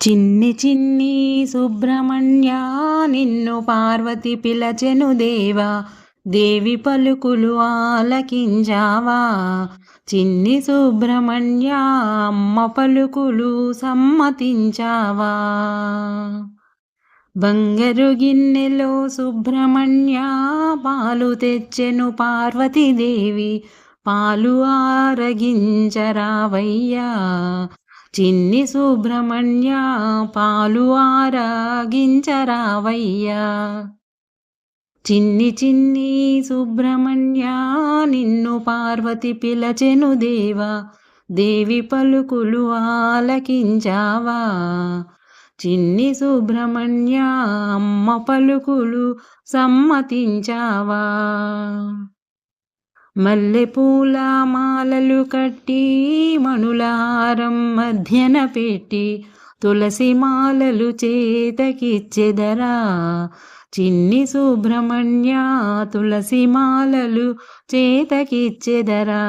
చిన్ని చిన్ని సుబ్రహ్మణ్య నిన్ను పార్వతి పిలచెను దేవా, దేవి పలుకులు ఆలకించావా. చిన్ని సుబ్రహ్మణ్య అమ్మ పలుకులు సమ్మతించావా. బంగారు గిన్నెలో సుబ్రహ్మణ్య పాలు తెచ్చెను పార్వతీదేవి, పాలు ఆరగించరావయ్యా. చిన్ని సుబ్రహ్మణ్య పాలు ఆరగించరావయ్యా. చిన్ని చిన్ని సుబ్రహ్మణ్య నిన్ను పార్వతి పిలచెను దేవా, దేవి పలుకులు ఆలకించావా. చిన్ని సుబ్రహ్మణ్య అమ్మ పలుకులు సమ్మతించావా. మల్లెపూల మాలలు కట్టి మణులహారం మధ్యన పెట్టి తులసి మాలలు చేతకిచ్చెదరా. చిన్ని సుబ్రహ్మణ్య తులసి మాలలు చేతకిచ్చెదరా.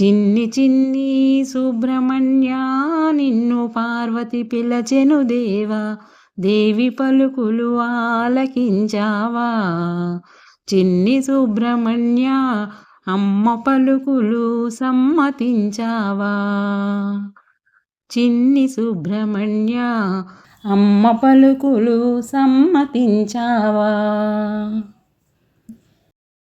చిన్ని చిన్ని సుబ్రహ్మణ్య నిన్ను పార్వతి పిలచెను దేవా, దేవి పలుకులు ఆలకించావా. చిన్ని సుబ్రహ్మణ్య అమ్మ పలుకులు సమ్మతించావా. చిన్ని సుబ్రహ్మణ్య అమ్మ పలుకులు సమ్మతించావా.